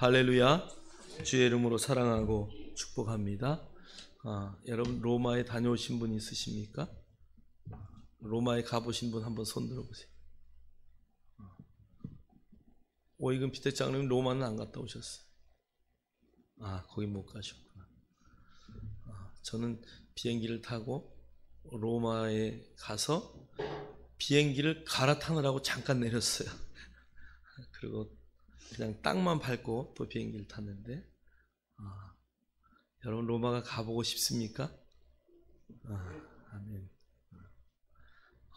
할렐루야. 주의 이름으로 사랑하고 축복합니다. 여러분 로마에 다녀오신 분 있으십니까? 로마에 가보신 분 한번 손 들어보세요. 오이근 피터 장로님 로마는 안 갔다 오셨어요. 거기 못 가셨구나. 저는 비행기를 타고 로마에 가서 비행기를 갈아타느라고 잠깐 내렸어요. 그리고 그냥 땅만 밟고 또 비행기를 탔는데, 여러분 로마가 가보고 싶습니까? 아멘.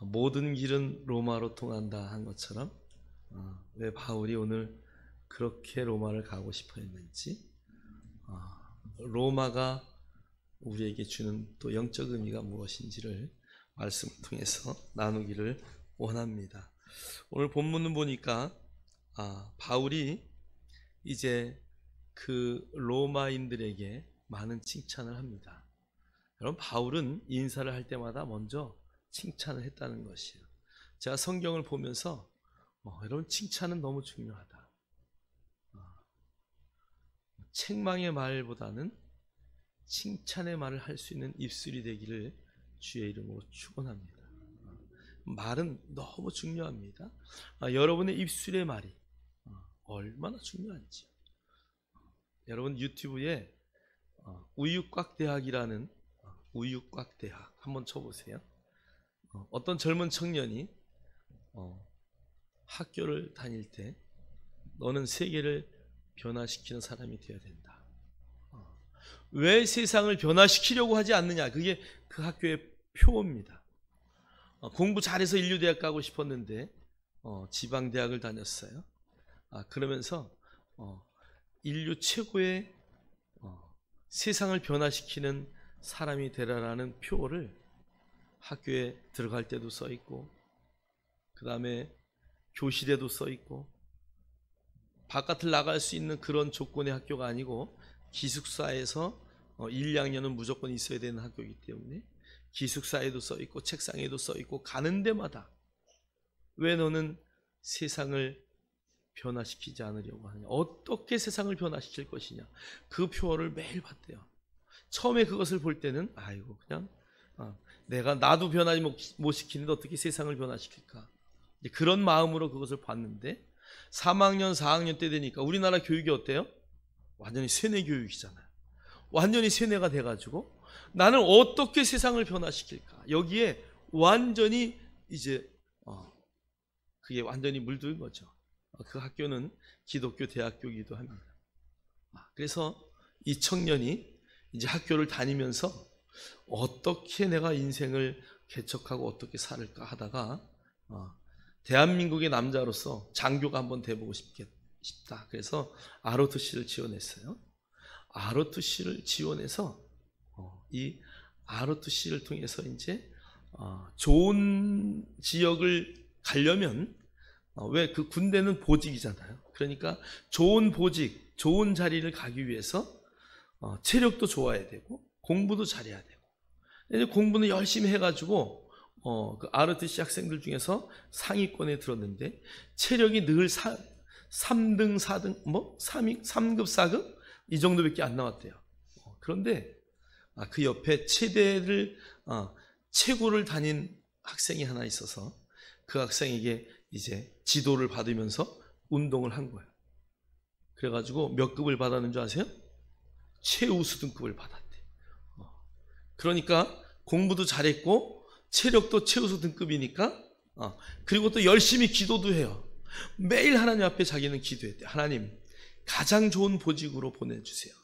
모든 길은 로마로 통한다 한 것처럼 왜 바울이 오늘 그렇게 로마를 가고 싶어 했는지, 로마가 우리에게 주는 또 영적 의미가 무엇인지를 말씀을 통해서 나누기를 원합니다. 오늘 본문을 보니까 바울이 이제 그 로마인들에게 많은 칭찬을 합니다. 여러분 바울은 인사를 할 때마다 먼저 칭찬을 했다는 것이에요. 제가 성경을 보면서 여러분 칭찬은 너무 중요하다. 책망의 말보다는 칭찬의 말을 할 수 있는 입술이 되기를 주의 이름으로 축원합니다. 말은 너무 중요합니다. 여러분의 입술의 말이 얼마나 중요한지. 여러분 유튜브에 우유곽대학이라는 우유곽대학 한번 쳐보세요. 어떤 젊은 청년이 학교를 다닐 때 너는 세계를 변화시키는 사람이 되어야 된다. 왜 세상을 변화시키려고 하지 않느냐, 그게 그 학교의 표어입니다. 공부 잘해서 인류대학 가고 싶었는데 지방대학을 다녔어요. 그러면서 인류 최고의 세상을 변화시키는 사람이 되라라는 표어를 학교에 들어갈 때도 써 있고, 그 다음에 교실에도 써 있고, 바깥을 나갈 수 있는 그런 조건의 학교가 아니고 기숙사에서 1, 2학년은 무조건 있어야 되는 학교이기 때문에 기숙사에도 써 있고 책상에도 써 있고, 가는 데마다 왜 너는 세상을 변화시키지 않으려고 하느냐, 어떻게 세상을 변화시킬 것이냐, 그 표어를 매일 봤대요. 처음에 그것을 볼 때는 그냥 나도 변화지 못 시키는데 어떻게 세상을 변화시킬까, 그런 마음으로 그것을 봤는데 3학년 4학년 때 되니까 우리나라 교육이 어때요? 완전히 세뇌 교육이잖아요. 완전히 세뇌가 돼가지고 나는 어떻게 세상을 변화시킬까, 여기에 완전히 이제 그게 완전히 물든 거죠. 그 학교는 기독교 대학교이기도 합니다. 그래서 이 청년이 이제 학교를 다니면서 어떻게 내가 인생을 개척하고 어떻게 살을까 하다가 대한민국의 남자로서 장교가 한번 돼보고 싶다. 그래서 ROTC를 지원했어요. ROTC를 지원해서 이 ROTC를 통해서 이제 좋은 지역을 가려면 왜 그 군대는 보직이잖아요. 그러니까 좋은 보직, 좋은 자리를 가기 위해서 체력도 좋아야 되고 공부도 잘해야 되고, 이제 공부는 열심히 해가지고 그 ROTC 학생들 중에서 상위권에 들었는데 체력이 늘 3등, 4등, 3급, 4급 이 정도밖에 안 나왔대요. 그런데 그 옆에 최고를 다닌 학생이 하나 있어서 그 학생에게 이제 지도를 받으면서 운동을 한 거예요. 그래가지고 몇 급을 받았는 줄 아세요? 최우수 등급을 받았대. 그러니까 공부도 잘했고 체력도 최우수 등급이니까, 그리고 또 열심히 기도도 해요. 매일 하나님 앞에 자기는 기도했대. 하나님, 가장 좋은 보직으로 보내주세요.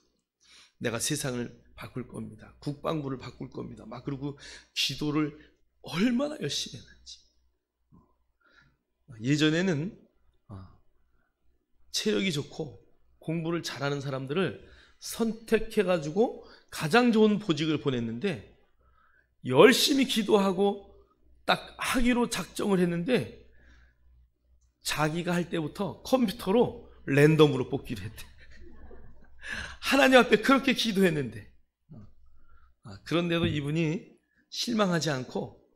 내가 세상을 바꿀 겁니다. 국방부를 바꿀 겁니다. 그리고 기도를 얼마나 열심히 했는지. 예전에는 체력이 좋고 공부를 잘하는 사람들을 선택해가지고 가장 좋은 보직을 보냈는데, 열심히 기도하고 딱 하기로 작정을 했는데 자기가 할 때부터 컴퓨터로 랜덤으로 뽑기를 했대. 하나님 앞에 그렇게 기도했는데, 그런데도 이분이 실망하지 않고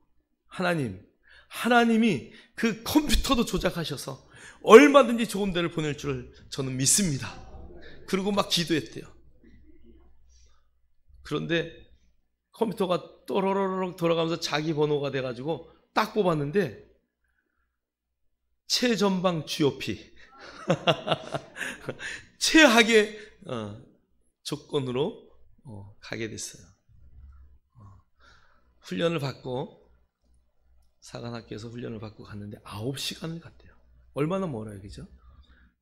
하나님이 그 컴퓨터도 조작하셔서 얼마든지 좋은 데를 보낼 줄 저는 믿습니다. 그리고 막 기도했대요. 그런데 컴퓨터가 또로로록 돌아가면서 자기 번호가 돼가지고 딱 뽑았는데 최전방 GOP 최악의 조건으로 가게 됐어요. 훈련을 받고 사관학교에서 훈련을 받고 갔는데 9시간을 갔대요. 얼마나 멀어요, 그죠?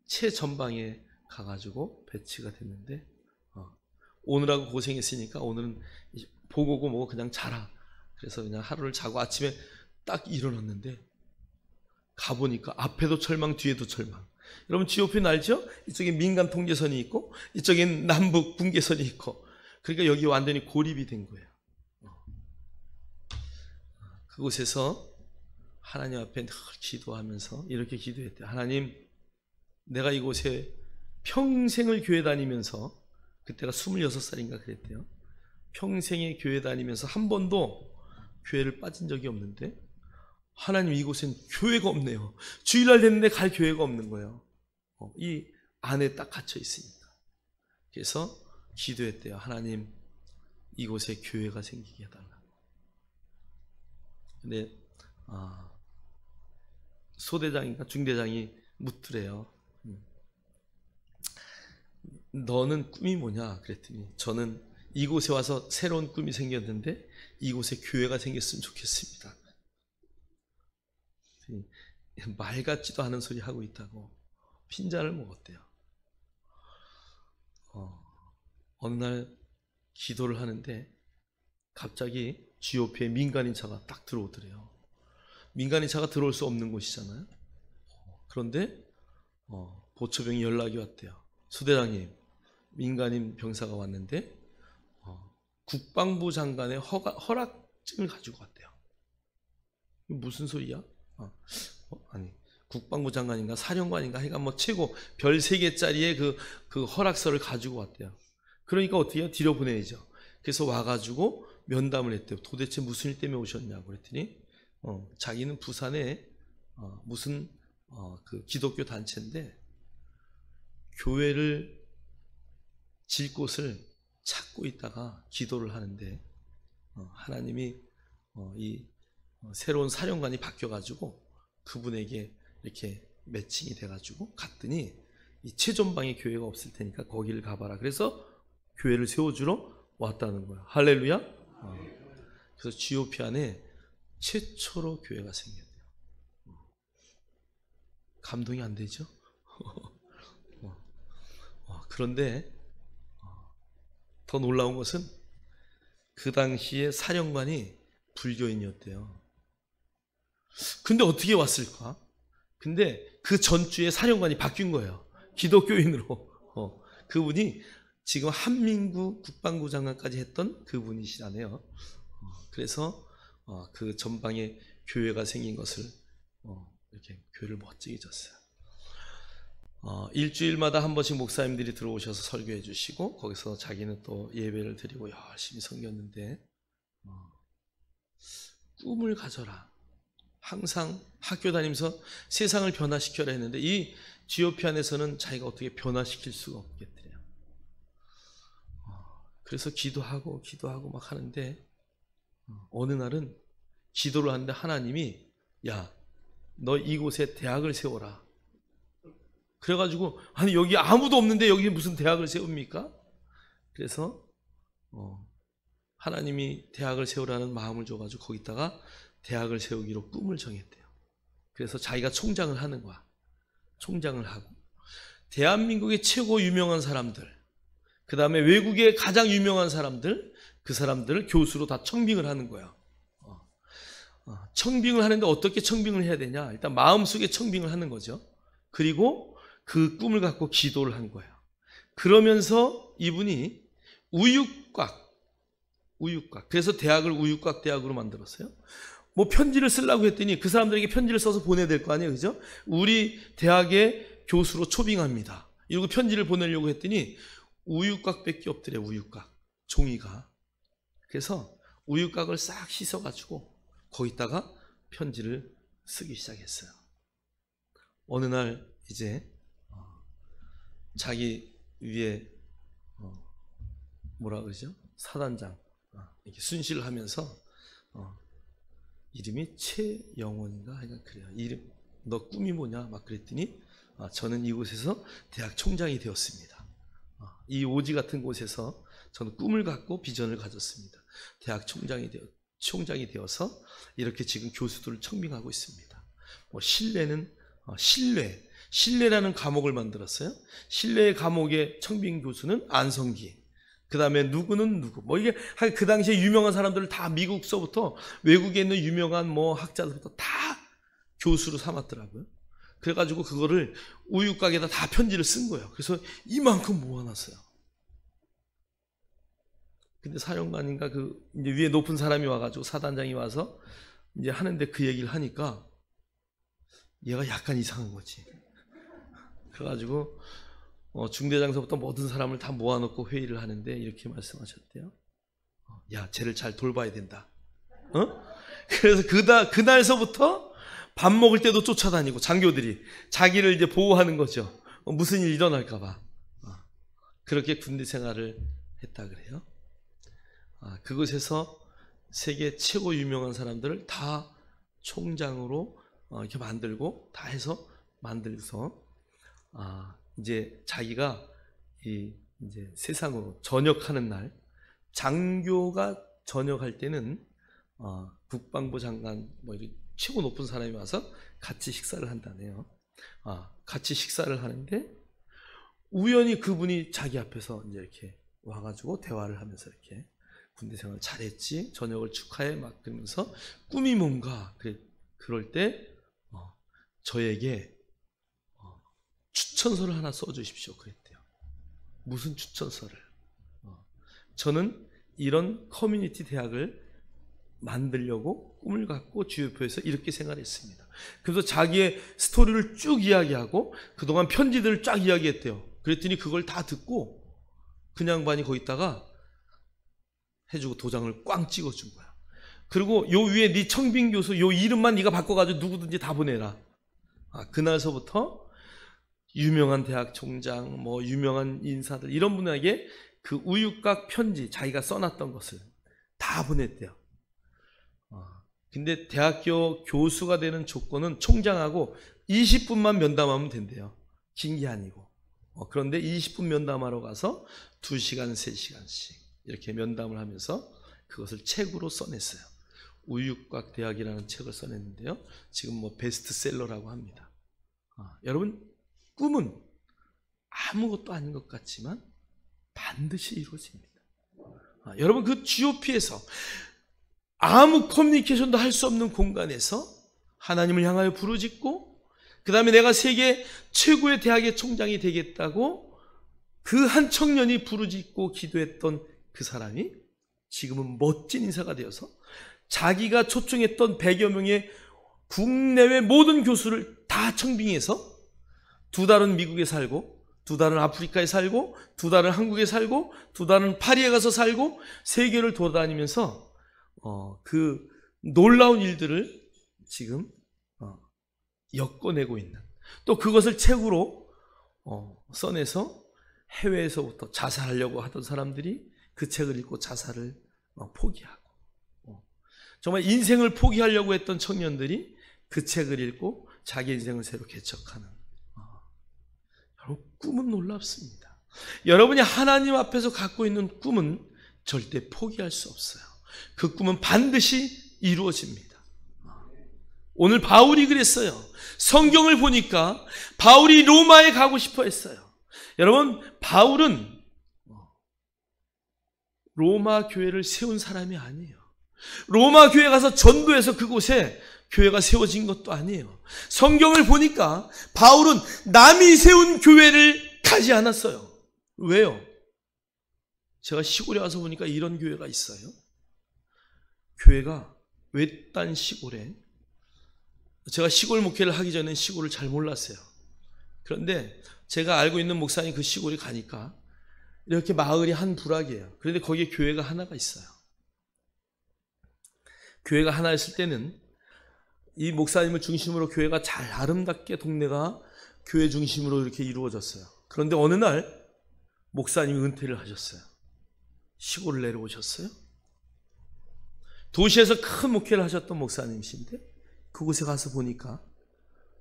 최전방에 가가지고 배치가 됐는데 오늘하고 고생했으니까 오늘은 보고고 뭐 그냥 자라. 그래서 그냥 하루를 자고 아침에 딱 일어났는데 가보니까 앞에도 철망 뒤에도 철망. 여러분 GOP는 알죠? 이쪽에 민간 통제선이 있고 이쪽엔 남북 분계선이 있고, 그러니까 여기 완전히 고립이 된 거예요. 그곳에서 하나님 앞에 늘 기도하면서 이렇게 기도했대요. 하나님, 내가 이곳에 평생을 교회 다니면서, 그때가 26살인가 그랬대요. 평생에 교회 다니면서 한 번도 교회를 빠진 적이 없는데 하나님, 이곳엔 교회가 없네요. 주일날 됐는데 갈 교회가 없는 거예요. 이 안에 딱 갇혀 있으니까. 그래서 기도했대요. 하나님, 이곳에 교회가 생기게 해달라. 근데 소대장인가 중대장이 묻더래요. 너는 꿈이 뭐냐? 그랬더니 저는 이곳에 와서 새로운 꿈이 생겼는데 이곳에 교회가 생겼으면 좋겠습니다. 말 같지도 않은 소리 하고 있다고 핀잔을 먹었대요. 어느 날 기도를 하는데 갑자기 GOP에 민간인 차가 딱 들어오더래요. 민간인 차가 들어올 수 없는 곳이잖아요. 그런데 보초병이 연락이 왔대요. 수대장님, 민간인 병사가 왔는데 국방부 장관의 허락증을 가지고 왔대요. 무슨 소리야? 아니, 국방부 장관인가 사령관인가 하여간 뭐 최고 별 3개짜리의 그 허락서를 가지고 왔대요. 그러니까 어떻게 해요? 뒤로 보내야죠. 그래서 와가지고 면담을 했대요. 도대체 무슨 일 때문에 오셨냐고 그랬더니 자기는 부산에 무슨 그 기독교 단체인데 교회를 질 곳을 찾고 있다가 기도를 하는데 하나님이 이 새로운 사령관이 바뀌어가지고 그분에게 이렇게 매칭이 돼가지고 갔더니 이 최전방에 교회가 없을 테니까 거기를 가봐라. 그래서 교회를 세워주러 왔다는 거야. 할렐루야. 그래서 GOP 안에 최초로 교회가 생겼대요. 감동이 안 되죠? 그런데 더 놀라운 것은 그 당시에 사령관이 불교인이었대요. 근데 어떻게 왔을까? 근데 그 전주에 사령관이 바뀐 거예요. 기독교인으로. 그분이 지금 한민구 국방부 장관까지 했던 그분이시라네요. 그래서 그 전방에 교회가 생긴 것을 이렇게 교회를 멋지게 졌어요. 일주일마다 한 번씩 목사님들이 들어오셔서 설교해 주시고 거기서 자기는 또 예배를 드리고 열심히 섬겼는데 꿈을 가져라. 항상 학교 다니면서 세상을 변화시켜라 했는데 이 GOP 안에서는 자기가 어떻게 변화시킬 수가 없겠더래요. 그래서 기도하고 막 하는데 어느 날은 기도를 하는데 하나님이 야, 너 이곳에 대학을 세워라. 그래가지고 아니 여기 아무도 없는데 여기 무슨 대학을 세웁니까? 그래서 하나님이 대학을 세우라는 마음을 줘가지고 거기다가 대학을 세우기로 꿈을 정했대요. 그래서 자기가 총장을 하는 거야. 총장을 하고 대한민국의 최고 유명한 사람들, 그 다음에 외국의 가장 유명한 사람들, 그 사람들을 교수로 다 청빙을 하는 거야. 청빙을 하는데 어떻게 청빙을 해야 되냐? 일단 마음속에 청빙을 하는 거죠. 그리고 그 꿈을 갖고 기도를 한 거예요. 그러면서 이분이 우육곽, 그래서 대학을 우육곽 대학으로 만들었어요. 뭐 편지를 쓰려고 했더니 그 사람들에게 편지를 써서 보내야 될 거 아니에요, 그죠? 우리 대학의 교수로 초빙합니다. 이러고 편지를 보내려고 했더니 우육곽밖에 없더래. 우육곽 종이가. 그래서 우육곽을 싹 씻어가지고 거기다가 편지를 쓰기 시작했어요. 어느 날 이제 자기 위에 뭐라 그러죠? 사단장 이렇게 순시를 하면서 이름이 최영원인가 하여간 그래요. 이름 너 꿈이 뭐냐 막 그랬더니 저는 이곳에서 대학 총장이 되었습니다. 이 오지 같은 곳에서 저는 꿈을 갖고 비전을 가졌습니다. 대학 총장이 되어서 이렇게 지금 교수들을 청빙하고 있습니다. 신뢰라는 과목을 만들었어요. 신뢰의 과목의 청빙 교수는 안성기. 그 다음에 누구는 누구. 이게 그 당시에 유명한 사람들을 다 미국서부터 외국에 있는 유명한 학자들부터 다 교수로 삼았더라고요. 그래가지고 그거를 우유곽에다 다 편지를 쓴 거예요. 그래서 이만큼 모아놨어요. 근데 사령관인가 이제 위에 높은 사람이 와가지고 사단장이 와서 이제 하는데 그 얘기를 하니까 얘가 약간 이상한 거지. 그래가지고 중대장서부터 모든 사람을 다 모아놓고 회의를 하는데 이렇게 말씀하셨대요. 야, 쟤를 잘 돌봐야 된다. 그래서 그날서부터 밥 먹을 때도 쫓아다니고 장교들이 자기를 이제 보호하는 거죠. 무슨 일 일어날까봐. 그렇게 군대 생활을 했다 그래요. 그곳에서 세계 최고 유명한 사람들을 다 총장으로 이렇게 만들고 다 해서 만들어서 이제 자기가 이제 세상으로 전역하는 날, 장교가 전역할 때는 국방부 장관 이렇게 최고 높은 사람이 와서 같이 식사를 한다네요. 같이 식사를 하는데 우연히 그분이 자기 앞에서 이제 이렇게 와가지고 대화를 하면서 이렇게 군대 생활 잘했지, 전역을 축하해 막 그러면서 꿈이 뭔가 그럴 때 저에게 추천서를 하나 써주십시오 그랬대요. 무슨 추천서를? 저는 이런 커뮤니티 대학을 만들려고 꿈을 갖고 주요표에서 이렇게 생활했습니다. 그래서 자기의 스토리를 쭉 이야기하고 그동안 편지들을 쫙 이야기했대요. 그랬더니 그걸 다 듣고 그냥 반이 거기다가 해주고 도장을 꽝 찍어준 거야. 그리고 요 위에 네 청빙 교수 요 이름만 네가 바꿔가지고 누구든지 다 보내라. 그날서부터 유명한 대학 총장, 유명한 인사들 이런 분에게 그 우유곽 편지 자기가 써놨던 것을 다 보냈대요. 근데 대학교 교수가 되는 조건은 총장하고 20분만 면담하면 된대요. 긴 게 아니고. 그런데 20분 면담하러 가서 2시간, 3시간씩 이렇게 면담을 하면서 그것을 책으로 써냈어요. 우유곽 대학이라는 책을 써냈는데요. 지금 베스트셀러라고 합니다. 여러분, 꿈은 아무것도 아닌 것 같지만 반드시 이루어집니다. 여러분, 그 GOP에서 아무 커뮤니케이션도 할 수 없는 공간에서 하나님을 향하여 부르짖고 그 다음에 내가 세계 최고의 대학의 총장이 되겠다고 그 한 청년이 부르짖고 기도했던 그 사람이 지금은 멋진 인사가 되어서 자기가 초청했던 100여 명의 국내외 모든 교수를 다 청빙해서 2달은 미국에 살고 2달은 아프리카에 살고 2달은 한국에 살고 2달은 파리에 가서 살고 세계를 돌아다니면서 그 놀라운 일들을 지금 엮어내고 있는, 또 그것을 책으로 써내서 해외에서부터 자살하려고 하던 사람들이 그 책을 읽고 자살을 포기하고, 정말 인생을 포기하려고 했던 청년들이 그 책을 읽고 자기 인생을 새로 개척하는, 여러분, 꿈은 놀랍습니다. 여러분이 하나님 앞에서 갖고 있는 꿈은 절대 포기할 수 없어요. 그 꿈은 반드시 이루어집니다. 오늘 바울이 그랬어요. 성경을 보니까 바울이 로마에 가고 싶어 했어요. 여러분, 바울은 로마 교회를 세운 사람이 아니에요. 로마 교회 가서 전도해서 그곳에 교회가 세워진 것도 아니에요. 성경을 보니까 바울은 남이 세운 교회를 가지 않았어요. 왜요? 제가 시골에 와서 보니까 이런 교회가 있어요. 교회가 외딴 시골에, 제가 시골 목회를 하기 전엔 시골을 잘 몰랐어요. 그런데 제가 알고 있는 목사님 그 시골에 가니까 이렇게 마을이 한 부락이에요. 그런데 거기에 교회가 하나가 있어요. 교회가 하나였을 때는 이 목사님을 중심으로 교회가 잘 아름답게 동네가 교회 중심으로 이렇게 이루어졌어요. 그런데 어느 날 목사님이 은퇴를 하셨어요. 시골을 내려오셨어요. 도시에서 큰 목회를 하셨던 목사님이신데 그곳에 가서 보니까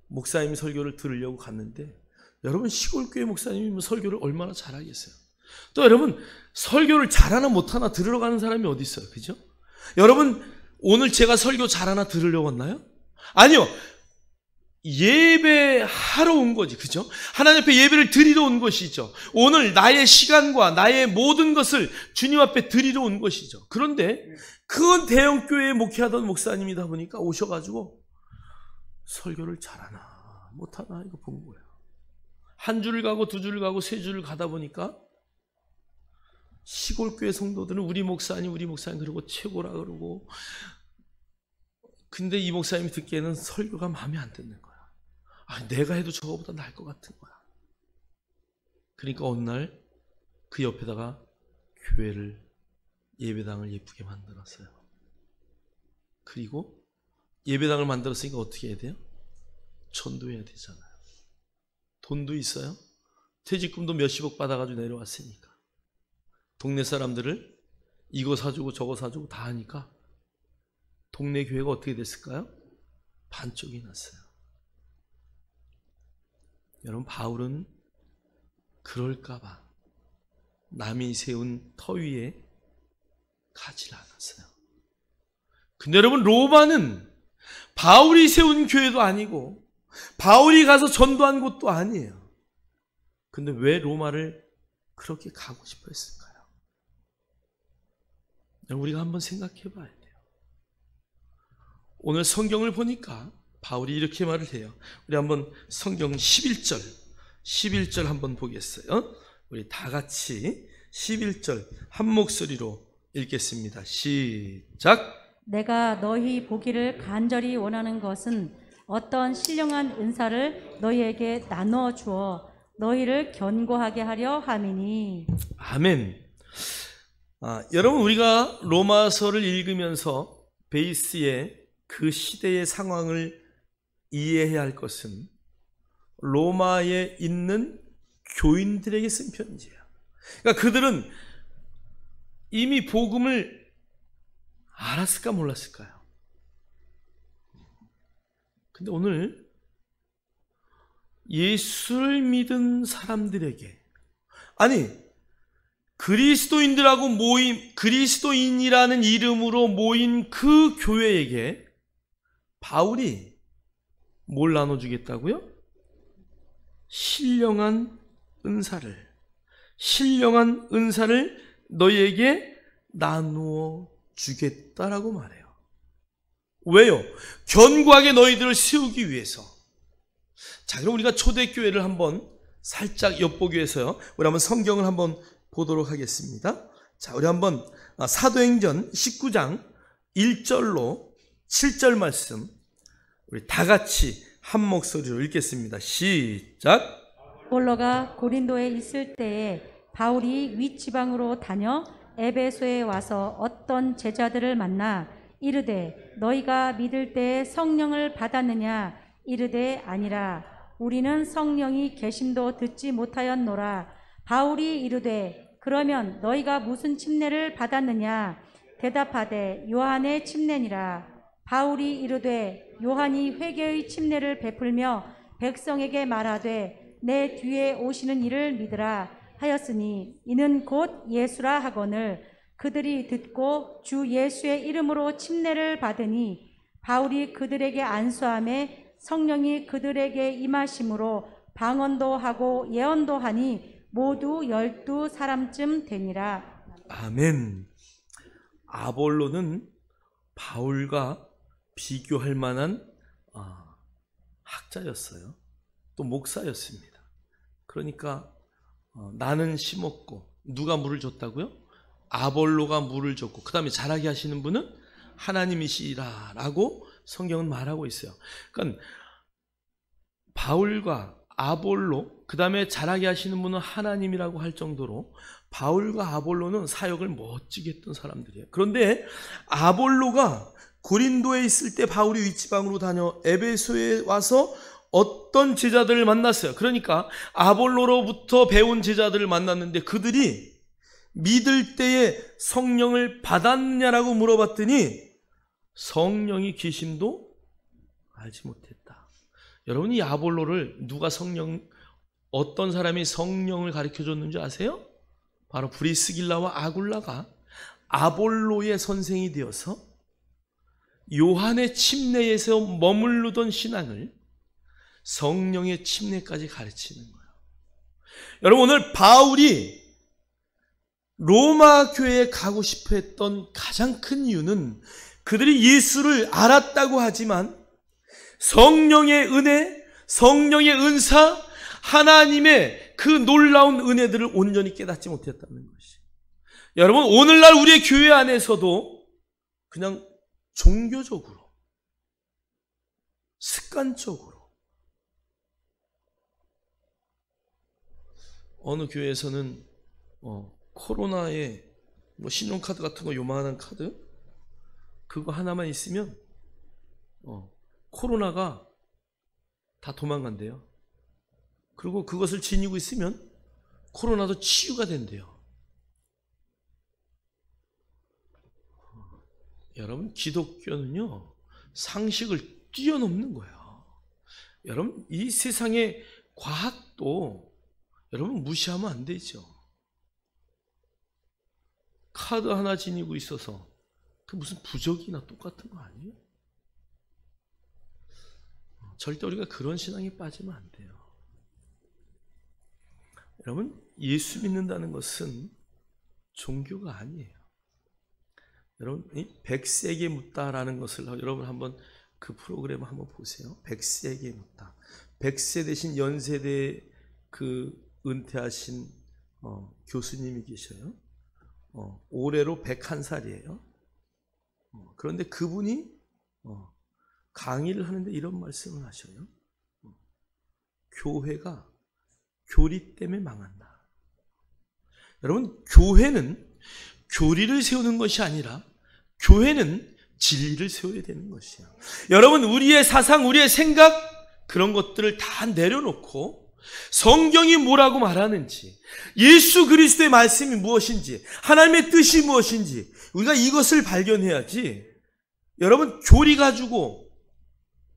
목사님 설교를 들으려고 갔는데, 여러분 시골교회 목사님이 설교를 얼마나 잘하겠어요. 또 여러분 설교를 잘하나 못하나 들으러 가는 사람이 어디 있어요, 그죠? 여러분 오늘 제가 설교 잘하나 들으려고 왔나요? 아니요, 예배하러 온 거지, 그죠? 하나님 앞에 예배를 드리러 온 것이죠. 오늘 나의 시간과 나의 모든 것을 주님 앞에 드리러 온 것이죠. 그런데 큰 대형교회에 목회하던 목사님이다 보니까 오셔가지고 설교를 잘하나 못하나 이거 본 거예요. 한 줄을 가고 두 줄을 가고 세 줄을 가다 보니까 시골교회 성도들은 우리 목사님 그러고 최고라 그러고, 근데 이 목사님이 듣기에는 설교가 마음에 안 드는 거야. 내가 해도 저거보다 나을 것 같은 거야. 그러니까 어느 날 그 옆에다가 교회를, 예배당을 예쁘게 만들었어요. 그리고 예배당을 만들었으니까 어떻게 해야 돼요? 전도해야 되잖아요. 돈도 있어요. 퇴직금도 몇십억 받아가지고 내려왔으니까. 동네 사람들을 이거 사주고 저거 사주고 다 하니까 동네 교회가 어떻게 됐을까요? 반쪽이 났어요. 여러분 바울은 그럴까봐 남이 세운 터 위에 가지를 않았어요. 근데 여러분 로마는 바울이 세운 교회도 아니고 바울이 가서 전도한 곳도 아니에요. 근데 왜 로마를 그렇게 가고 싶어 했을까요? 우리가 한번 생각해 봐야 돼요. 오늘 성경을 보니까 바울이 이렇게 말을 해요. 우리 한번 성경 11절 한번 보겠어요. 우리 다 같이 11절 한 목소리로 읽겠습니다. 시작. 내가 너희 보기를 간절히 원하는 것은 어떤 신령한 은사를 너희에게 나누어 주어 너희를 견고하게 하려 함이니. 아멘. 여러분 우리가 로마서를 읽으면서 베이스에 그 시대의 상황을 이해해야 할 것은 로마에 있는 교인들에게 쓴 편지예요. 그러니까 그들은 이미 복음을 알았을까 몰랐을까요? 근데 오늘 예수를 믿은 사람들에게, 아니 그리스도인들하고 모임, 그리스도인이라는 이름으로 모인 그 교회에게 바울이 뭘 나눠주겠다고요? 신령한 은사를 너희에게 나누어 주겠다라고 말해요. 왜요? 견고하게 너희들을 세우기 위해서. 자, 그럼 우리가 초대교회를 한번 살짝 엿보기 위해서요, 우리 한번 성경을 한번 보도록 하겠습니다. 자, 우리 한번 사도행전 19장 1절로 7절 말씀 우리 다 같이 한 목소리로 읽겠습니다. 시작. 아볼로가 고린도에 있을 때에 바울이 윗지방으로 다녀 에베소에 와서 어떤 제자들을 만나 이르되 너희가 믿을 때에 성령을 받았느냐? 이르되 아니라 우리는 성령이 계심도 듣지 못하였노라. 바울이 이르되 그러면 너희가 무슨 침례를 받았느냐? 대답하되 요한의 침례니라. 바울이 이르되 요한이 회개의 침례를 베풀며 백성에게 말하되 내 뒤에 오시는 이를 믿으라 하였으니 이는 곧 예수라 하거늘 그들이 듣고 주 예수의 이름으로 침례를 받으니 바울이 그들에게 안수하매 성령이 그들에게 임하심으로 방언도 하고 예언도 하니 모두 12사람쯤 되니라. 아멘. 아볼로는 바울과 비교할 만한 학자였어요. 또 목사였습니다. 그러니까 나는 심었고 누가 물을 줬다고요? 아볼로가 물을 줬고 그 다음에 자라게 하시는 분은 하나님이시라 라고 성경은 말하고 있어요. 그러니까 바울과 아볼로 그 다음에 자라게 하시는 분은 하나님이라고 할 정도로 바울과 아볼로는 사역을 멋지게 했던 사람들이에요. 그런데 아볼로가 고린도에 있을 때 바울이 윗지방으로 다녀 에베소에 와서 어떤 제자들을 만났어요. 그러니까 아볼로로부터 배운 제자들을 만났는데 그들이 믿을 때에 성령을 받았느냐라고 물어봤더니 성령이 계심도 알지 못했다. 여러분, 이 아볼로를 어떤 사람이 성령을 가르쳐 줬는지 아세요? 바로 브리스길라와 아굴라가 아볼로의 선생이 되어서 요한의 침례에서 머무르던 신앙을 성령의 침례까지 가르치는 거예요. 여러분, 오늘 바울이 로마 교회에 가고 싶어 했던 가장 큰 이유는 그들이 예수를 알았다고 하지만 성령의 은혜, 성령의 은사, 하나님의 그 놀라운 은혜들을 온전히 깨닫지 못했다는 것이. 여러분, 오늘날 우리의 교회 안에서도 그냥 종교적으로, 습관적으로 어느 교회에서는 코로나에 신용카드 같은 거 요만한 카드 그거 하나만 있으면 코로나가 다 도망간대요. 그리고 그것을 지니고 있으면 코로나도 치유가 된대요. 여러분, 기독교는요 상식을 뛰어넘는 거예요. 여러분, 이 세상의 과학도 여러분 무시하면 안 되죠. 카드 하나 지니고 있어서 그 무슨 부적이나 똑같은 거 아니에요? 절대 우리가 그런 신앙에 빠지면 안 돼요. 여러분, 예수 믿는다는 것은 종교가 아니에요. 여러분, 100세에게 묻다라는 것을 여러분 한번 그 프로그램 한번 보세요. 100세에게 묻다. 100세 되신 연세대 그 은퇴하신 교수님이 계셔요. 올해로 101살이에요. 그런데 그분이 강의를 하는데 이런 말씀을 하셔요. 교회가 교리 때문에 망한다. 여러분, 교회는 교리를 세우는 것이 아니라 교회는 진리를 세워야 되는 것이에요. 여러분, 우리의 사상, 우리의 생각 그런 것들을 다 내려놓고 성경이 뭐라고 말하는지, 예수 그리스도의 말씀이 무엇인지, 하나님의 뜻이 무엇인지 우리가 이것을 발견해야지. 여러분, 교리 가지고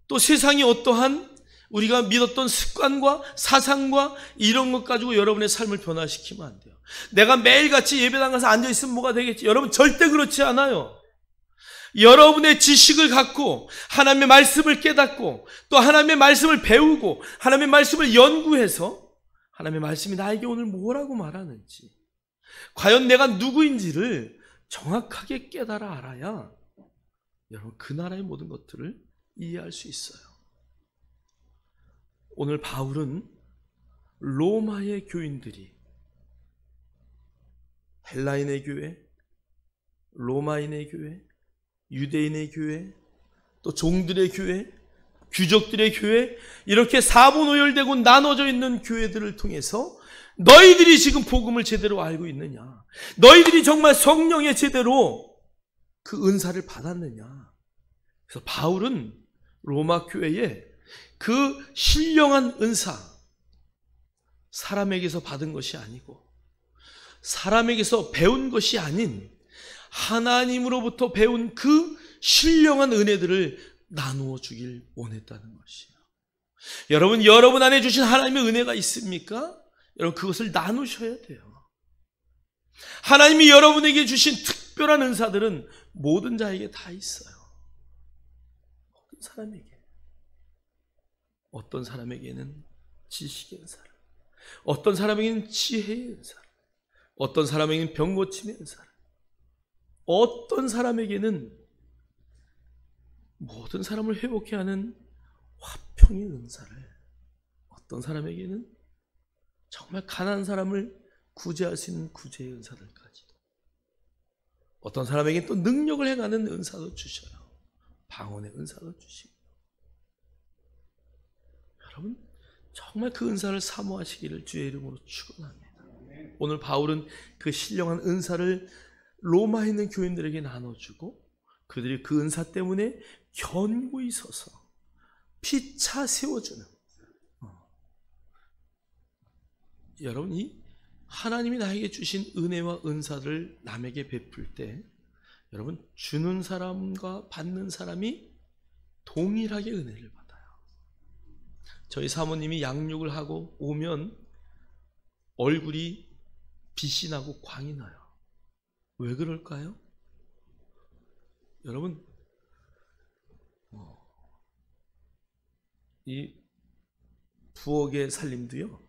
또 세상이 어떠한 우리가 믿었던 습관과 사상과 이런 것 가지고 여러분의 삶을 변화시키면 안 돼요. 내가 매일같이 예배당 가서 앉아있으면 뭐가 되겠지? 여러분, 절대 그렇지 않아요. 여러분의 지식을 갖고 하나님의 말씀을 깨닫고 또 하나님의 말씀을 배우고 하나님의 말씀을 연구해서 하나님의 말씀이 나에게 오늘 뭐라고 말하는지, 과연 내가 누구인지를 정확하게 깨달아 알아야 여러분 그 나라의 모든 것들을 이해할 수 있어요. 오늘 바울은 로마의 교인들이 헬라인의 교회, 로마인의 교회, 유대인의 교회, 또 종들의 교회, 귀족들의 교회, 이렇게 사분오열되고 나눠져 있는 교회들을 통해서 너희들이 지금 복음을 제대로 알고 있느냐? 너희들이 정말 성령의 제대로 그 은사를 받았느냐? 그래서 바울은 로마 교회에 그 신령한 은사, 사람에게서 받은 것이 아니고 사람에게서 배운 것이 아닌 하나님으로부터 배운 그 신령한 은혜들을 나누어 주길 원했다는 것이에요. 여러분 안에 주신 하나님의 은혜가 있습니까? 여러분, 그것을 나누셔야 돼요. 하나님이 여러분에게 주신 특별한 은사들은 모든 자에게 다 있어요. 모든 사람에게. 어떤 사람에게는 지식의 은사를, 어떤 사람에게는 지혜의 은사를, 어떤 사람에게는 병고침의 은사를, 어떤 사람에게는 모든 사람을 회복케 하는 화평의 은사를, 어떤 사람에게는 정말 가난한 사람을 구제할 수 있는 구제의 은사들까지도, 어떤 사람에게는 또 능력을 행하는 은사도 주셔요. 방언의 은사도 주시고. 여러분, 정말 그 은사를 사모하시기를 주의 이름으로 축원합니다. 오늘 바울은 그 신령한 은사를 로마에 있는 교인들에게 나눠주고 그들이 그 은사 때문에 견고히 서서 피차 세워주는, 여러분이 하나님이 나에게 주신 은혜와 은사를 남에게 베풀 때 여러분 주는 사람과 받는 사람이 동일하게 은혜를 받아요. 저희 사모님이 양육을 하고 오면 얼굴이 빛이 나고 광이 나요. 왜 그럴까요? 여러분 이 부엌의 살림도요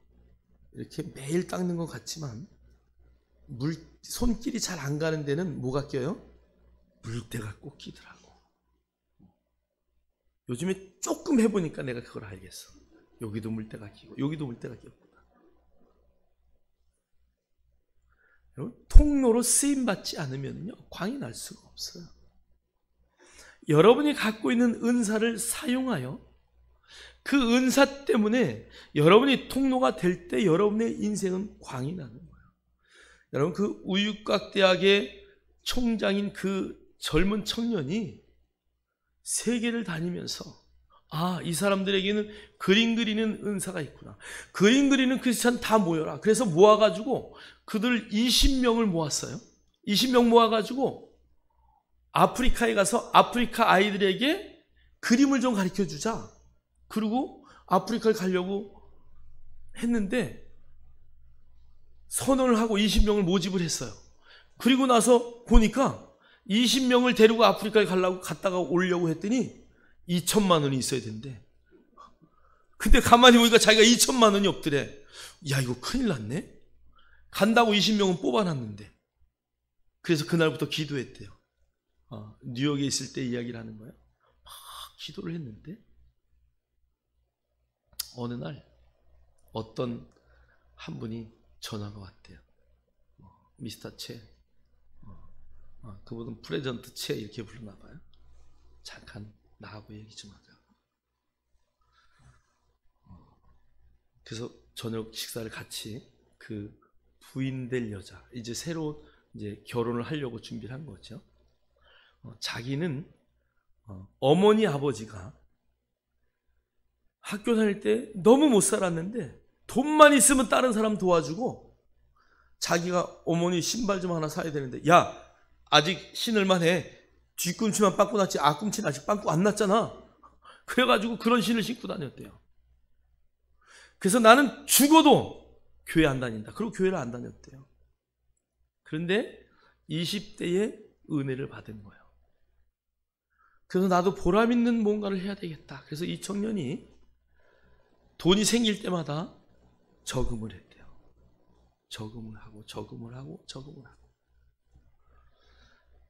이렇게 매일 닦는 것 같지만 손길이 잘 안 가는 데는 뭐가 껴요? 물때가 꼭 끼더라고. 요즘에 조금 해보니까 내가 그걸 알겠어. 여기도 물때가 끼고 여기도 물때가 끼었구나. 여러분 통로로 쓰임받지 않으면요 광이 날 수가 없어요. 여러분이 갖고 있는 은사를 사용하여 그 은사 때문에 여러분이 통로가 될 때 여러분의 인생은 광이 나는 거예요. 여러분 그 우유곽대학의 총장인 그 젊은 청년이 세계를 다니면서 이 사람들에게는 그림 그리는 은사가 있구나. 그림 그리는 크리스찬 다 모여라. 그래서 모아가지고 그들 20명을 모았어요. 20명 모아가지고 아프리카에 가서 아프리카 아이들에게 그림을 좀 가르쳐주자. 그리고 아프리카를 가려고 했는데 선언을 하고 20명을 모집을 했어요. 그리고 나서 보니까 20명을 데리고 아프리카에 갔다가 오려고 했더니 2천만 원이 있어야 된대. 근데 가만히 보니까 자기가 2천만 원이 없더래. 야 이거 큰일 났네. 간다고 20명은 뽑아놨는데. 그래서 그날부터 기도했대요. 뉴욕에 있을 때 이야기를 하는 거예요. 막 기도를 했는데 어느 날 어떤 한 분이 전화가 왔대요. 미스터 채. 그분은 프레젠트 채 이렇게 부르나 봐요. 잠깐 나하고 얘기 좀 하자. 그래서 저녁 식사를 같이 그 부인 될 여자, 이제 새로 이제 결혼을 하려고 준비를 한 거죠. 자기는 어머니 아버지가 학교 다닐 때 너무 못 살았는데 돈만 있으면 다른 사람 도와주고 자기가 어머니 신발 좀 하나 사야 되는데 야 아직 신을만 해. 뒤꿈치만 빵꾸 났지 앞꿈치는 아직 빵꾸 안 났잖아. 그래가지고 그런 신을 신고 다녔대요. 그래서 나는 죽어도 교회 안 다닌다. 그리고 교회를 안 다녔대요. 그런데 20대에 은혜를 받은 거예요. 그래서 나도 보람 있는 뭔가를 해야 되겠다. 그래서 이 청년이 돈이 생길 때마다 저금을 했대요. 저금을 하고 저금을 하고 저금을 하고.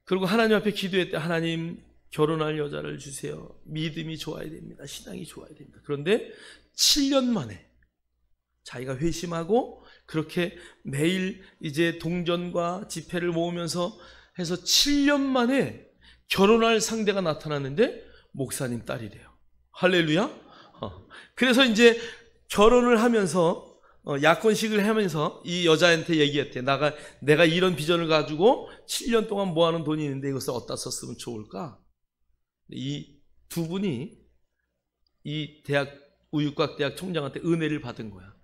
그리고 하나님 앞에 기도했대. 하나님 결혼할 여자를 주세요. 믿음이 좋아야 됩니다. 신앙이 좋아야 됩니다. 그런데 7년 만에 자기가 회심하고 그렇게 매일 이제 동전과 지폐를 모으면서 해서 7년 만에 결혼할 상대가 나타났는데 목사님 딸이래요. 할렐루야. 그래서 이제 결혼을 하면서 약혼식을 하면서 이 여자한테 얘기했대. 내가 이런 비전을 가지고 7년 동안 모아놓은 돈이 있는데 이것을 어디다 썼으면 좋을까? 이 두 분이 이 우유곽대학 총장한테 은혜를 받은 거야.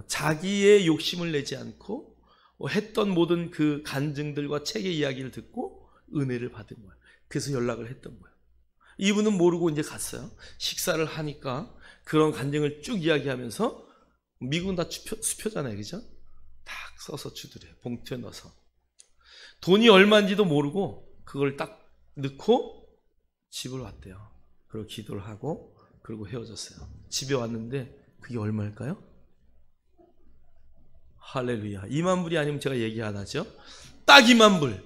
자기의 욕심을 내지 않고 했던 모든 그 간증들과 책의 이야기를 듣고 은혜를 받은 거야. 그래서 연락을 했던 거야. 이분은 모르고 이제 갔어요. 식사를 하니까 그런 간증을 쭉 이야기하면서 미국은 다 수표잖아요. 그죠? 딱 써서 주더래요. 봉투에 넣어서. 돈이 얼마인지도 모르고 그걸 딱 넣고 집을 왔대요. 그리고 기도를 하고 그리고 헤어졌어요. 집에 왔는데 그게 얼마일까요? 할렐루야. 2만 불이 아니면 제가 얘기 안 하죠. 딱 2만 불.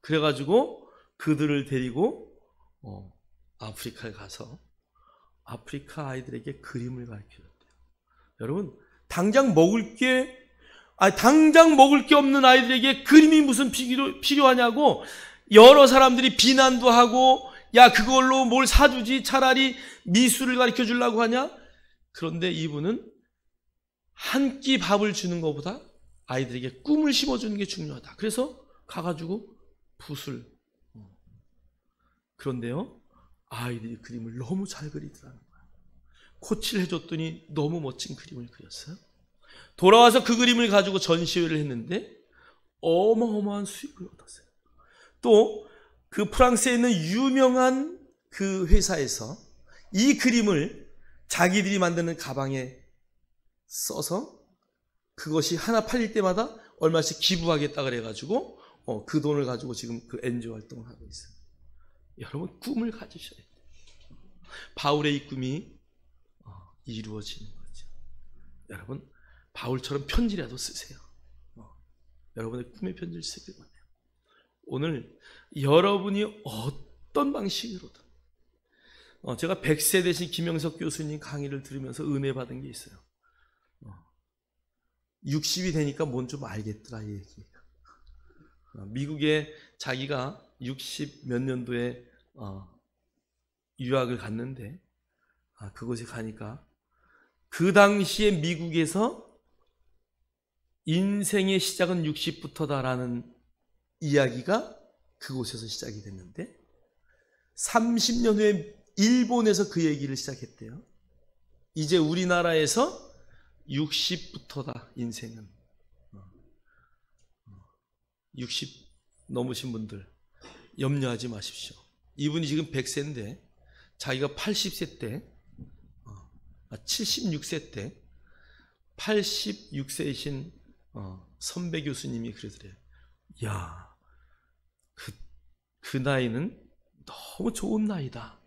그래가지고 그들을 데리고 아프리카에 가서 아프리카 아이들에게 그림을 가르쳐줬대요. 여러분 당장 먹을 게 없는 아이들에게 그림이 무슨 필요하냐고 여러 사람들이 비난도 하고 야 그걸로 뭘 사주지 차라리 미술을 가르쳐 주려고 하냐. 그런데 이분은 한 끼 밥을 주는 것보다 아이들에게 꿈을 심어주는 게 중요하다. 그래서 가가지고 붓을 그런데요 아이들이 그림을 너무 잘 그리더라는 거예요. 코치를 해줬더니 너무 멋진 그림을 그렸어요. 돌아와서 그 그림을 가지고 전시회를 했는데 어마어마한 수익을 얻었어요. 또 그 프랑스에 있는 유명한 그 회사에서 이 그림을 자기들이 만드는 가방에 써서 그것이 하나 팔릴 때마다 얼마씩 기부하겠다 그래가지고 그 돈을 가지고 지금 그 NGO 활동을 하고 있어요. 여러분, 꿈을 가지셔야 돼요. 바울의 이 꿈이 이루어지는 거죠. 여러분, 바울처럼 편지라도 쓰세요. 여러분의 꿈의 편지를 쓰길 바라요. 오늘 여러분이 어떤 방식으로든 제가 100세 되신 김영석 교수님 강의를 들으면서 은혜 받은 게 있어요. 60이 되니까 뭔 좀 알겠더라, 이 얘기. 미국에 자기가 60 몇 년도에 유학을 갔는데 그곳에 가니까 그 당시에 미국에서 인생의 시작은 60부터다라는 이야기가 그곳에서 시작이 됐는데 30년 후에 일본에서 그 얘기를 시작했대요. 이제 우리나라에서 60부터다, 인생은. 60 넘으신 분들 염려하지 마십시오. 이분이 지금 100세인데 자기가 80세 때 76세 때 86세이신 선배 교수님이 그러더래요. 야, 그 나이는 너무 좋은 나이다.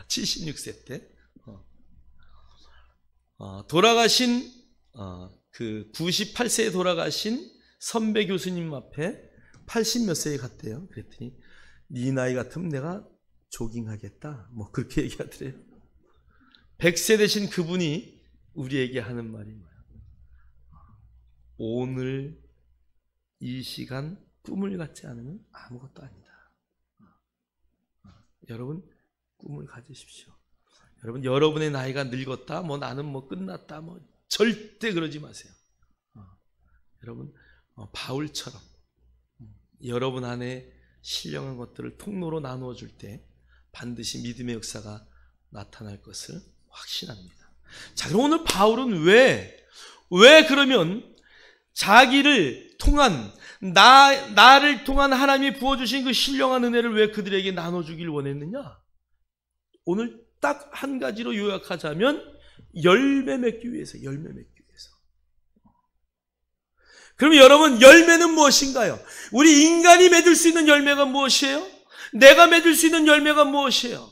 76세 때 돌아가신 그 98세에 돌아가신 선배 교수님 앞에 80 몇 세에 갔대요. 그랬더니 네 나이 같으면 내가 조깅하겠다, 뭐 그렇게 얘기하더래요. 100세 되신 그분이 우리에게 하는 말이 뭐예요? 오늘 이 시간 꿈을 갖지 않으면 아무것도 아니다. 여러분, 꿈을 가지십시오. 여러분, 여러분의 나이가 늙었다, 뭐 나는 뭐 끝났다, 뭐 절대 그러지 마세요. 여러분, 바울처럼 여러분 안에 신령한 것들을 통로로 나누어 줄 때 반드시 믿음의 역사가 나타날 것을 확신합니다. 자, 그럼 오늘 바울은 왜 그러면 자기를 통한 나를 통한 하나님이 부어주신 그 신령한 은혜를 왜 그들에게 나눠주길 원했느냐? 오늘 딱 한 가지로 요약하자면 열매 맺기 위해서, 열매 맺기 위해서. 그럼 여러분, 열매는 무엇인가요? 우리 인간이 맺을 수 있는 열매가 무엇이에요? 내가 맺을 수 있는 열매가 무엇이에요?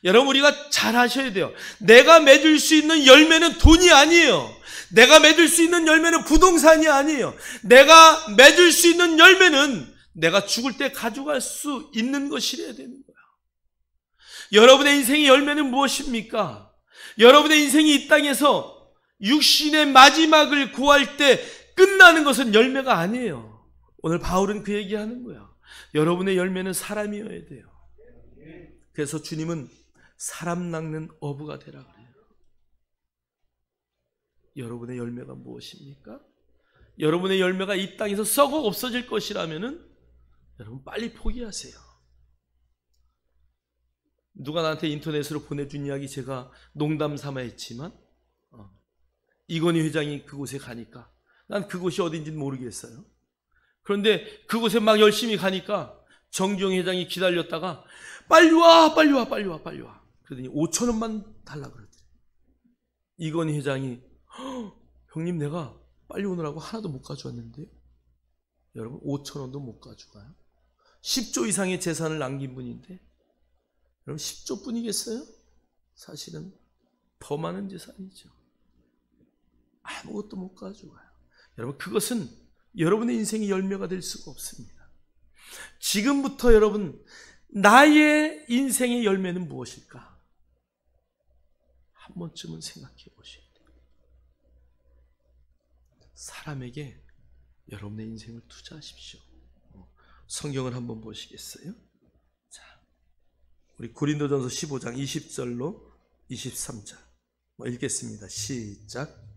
여러분, 우리가 잘 아셔야 돼요. 내가 맺을 수 있는 열매는 돈이 아니에요. 내가 맺을 수 있는 열매는 부동산이 아니에요. 내가 맺을 수 있는 열매는 내가 죽을 때 가져갈 수 있는 것이래야 되는 거야. 여러분의 인생의 열매는 무엇입니까? 여러분의 인생이 이 땅에서 육신의 마지막을 구할 때 끝나는 것은 열매가 아니에요. 오늘 바울은 그 얘기하는 거야. 여러분의 열매는 사람이어야 돼요. 그래서 주님은 사람 낚는 어부가 되라 그래요. 여러분의 열매가 무엇입니까? 여러분의 열매가 이 땅에서 썩어 없어질 것이라면은 여러분 빨리 포기하세요. 누가 나한테 인터넷으로 보내준 이야기 제가 농담 삼아 했지만 이건희 회장이 그곳에 가니까 난 그곳이 어딘지는 모르겠어요. 그런데 그곳에 막 열심히 가니까 정기영 회장이 기다렸다가 빨리 와, 빨리 와, 빨리 와, 빨리 와. 그러더니 5,000원만 달라 그러더래요. 이건희 회장이 형님, 내가 빨리 오느라고 하나도 못 가져왔는데요. 여러분, 5,000원도 못 가져가요. 10조 이상의 재산을 남긴 분인데 여러분, 10조 뿐이겠어요? 사실은 더 많은 재산이죠. 아무것도 못 가져가요. 여러분, 그것은 여러분의 인생의 열매가 될 수가 없습니다. 지금부터 여러분, 나의 인생의 열매는 무엇일까? 한 번쯤은 생각해 보셔야 돼요. 사람에게 여러분의 인생을 투자하십시오. 성경을 한번 보시겠어요? 자, 우리 고린도전서 15장 20절로 23절 읽겠습니다. 시작.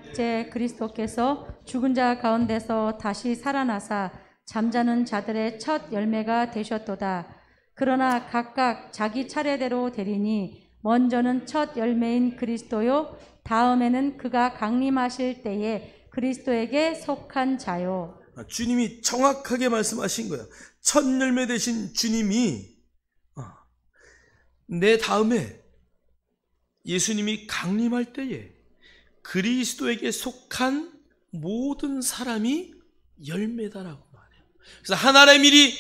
이제 그리스도께서 죽은 자 가운데서 다시 살아나사 잠자는 자들의 첫 열매가 되셨도다. 그러나 각각 자기 차례대로 되리니 먼저는 첫 열매인 그리스도요, 다음에는 그가 강림하실 때에 그리스도에게 속한 자요. 주님이 정확하게 말씀하신 거예요. 첫 열매 되신 주님이 내 다음에 예수님이 강림할 때에 그리스도에게 속한 모든 사람이 열매다라고 말해요. 그래서 하나님의 밀이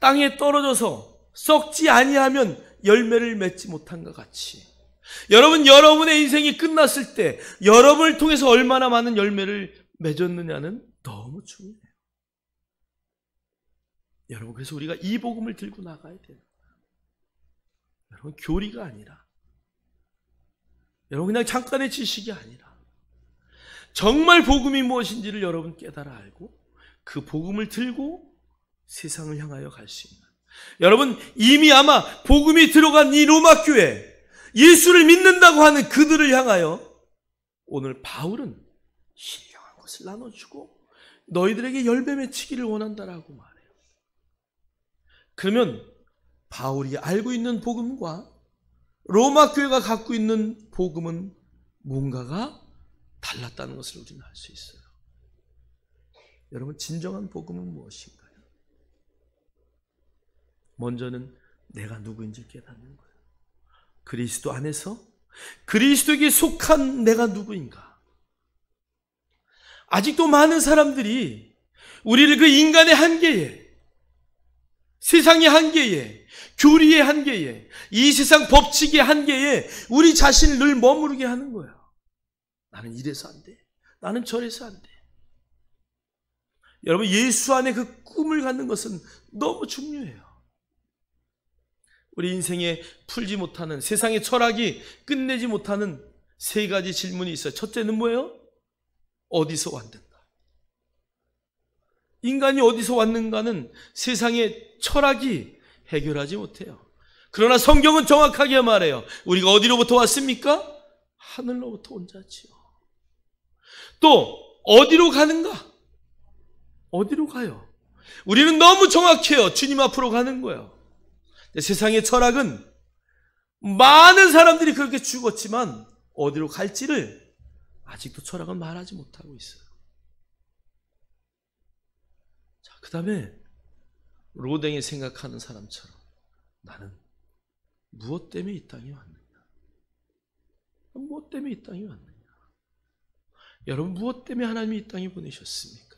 땅에 떨어져서 썩지 아니하면 열매를 맺지 못한 것 같이, 여러분의 인생이 끝났을 때 여러분을 통해서 얼마나 많은 열매를 맺었느냐는 너무 중요해요. 여러분, 그래서 우리가 이 복음을 들고 나가야 돼요. 여러분, 교리가 아니라, 여러분 그냥 잠깐의 지식이 아니라 정말 복음이 무엇인지를 여러분 깨달아 알고 그 복음을 들고 세상을 향하여 갈 수 있는, 여러분 이미 아마 복음이 들어간 이 로마 교회, 예수를 믿는다고 하는 그들을 향하여 오늘 바울은 신령한 것을 나눠주고 너희들에게 열매 맺히기를 원한다라고 말해요. 그러면 바울이 알고 있는 복음과 로마 교회가 갖고 있는 복음은 뭔가가 달랐다는 것을 우리는 알 수 있어요. 여러분, 진정한 복음은 무엇인가요? 먼저는 내가 누구인지 깨닫는 거예요. 그리스도 안에서 그리스도에게 속한 내가 누구인가? 아직도 많은 사람들이 우리를 그 인간의 한계에, 세상의 한계에, 교리의 한계에, 이 세상 법칙의 한계에 우리 자신을 늘 머무르게 하는 거예요. 나는 이래서 안 돼. 나는 저래서 안 돼. 여러분, 예수 안에 그 꿈을 갖는 것은 너무 중요해요. 우리 인생에 풀지 못하는, 세상의 철학이 끝내지 못하는 세 가지 질문이 있어요. 첫째는 뭐예요? 어디서 왔는가? 인간이 어디서 왔는가는 세상의 철학이 해결하지 못해요. 그러나 성경은 정확하게 말해요. 우리가 어디로부터 왔습니까? 하늘로부터 온 자지요. 또 어디로 가는가? 어디로 가요? 우리는 너무 정확해요. 주님 앞으로 가는 거예요. 세상의 철학은 많은 사람들이 그렇게 죽었지만 어디로 갈지를 아직도 철학은 말하지 못하고 있어요. 자, 그 다음에 로댕이 생각하는 사람처럼 나는 무엇 때문에 이 땅에 왔느냐? 무엇 때문에 이 땅에 왔느냐? 여러분, 무엇 때문에 하나님이 이 땅에 보내셨습니까?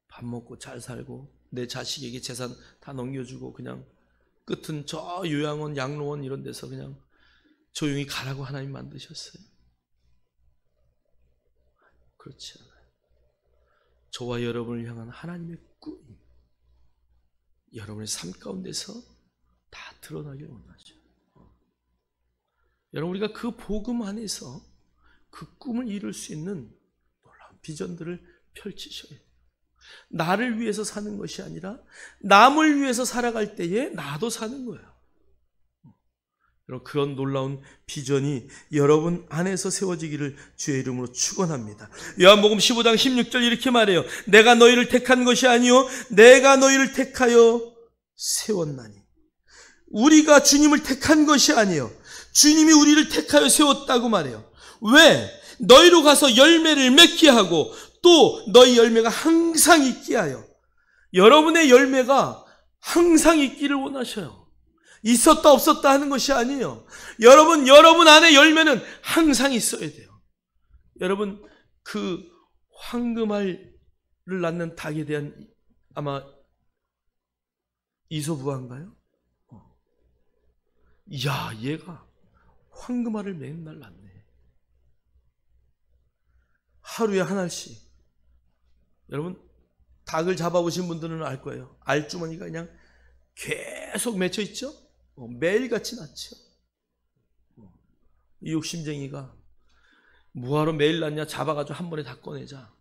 밥 먹고 잘 살고 내 자식에게 재산 다 넘겨주고 그냥 끝은 저 요양원, 양로원 이런 데서 그냥 조용히 가라고 하나님 만드셨어요? 그렇지 않아요. 저와 여러분을 향한 하나님의 꿈이 여러분의 삶 가운데서 다 드러나길 원하죠. 여러분, 우리가 그 복음 안에서 그 꿈을 이룰 수 있는 놀라운 비전들을 펼치셔야 돼요. 나를 위해서 사는 것이 아니라 남을 위해서 살아갈 때에 나도 사는 거예요. 여러분, 그런 놀라운 비전이 여러분 안에서 세워지기를 주의 이름으로 축원합니다. 요한복음 15장 16절 이렇게 말해요. 내가 너희를 택한 것이 아니요 내가 너희를 택하여 세웠나니. 우리가 주님을 택한 것이 아니에요. 주님이 우리를 택하여 세웠다고 말해요. 왜? 너희로 가서 열매를 맺게 하고 또 너희 열매가 항상 있게 하여. 여러분의 열매가 항상 있기를 원하셔요. 있었다 없었다 하는 것이 아니에요. 여러분 안에 열매는 항상 있어야 돼요. 여러분, 그 황금알을 낳는 닭에 대한 아마 이솝우화인가요? 이야, 얘가 황금알을 맨날 낳네. 하루에 한 알씩. 여러분, 닭을 잡아보신 분들은 알 거예요. 알주머니가 그냥 계속 맺혀 있죠? 매일같이 낳죠. 이 욕심쟁이가 뭐하러 매일 낳냐? 잡아가지고 한 번에 다 꺼내자.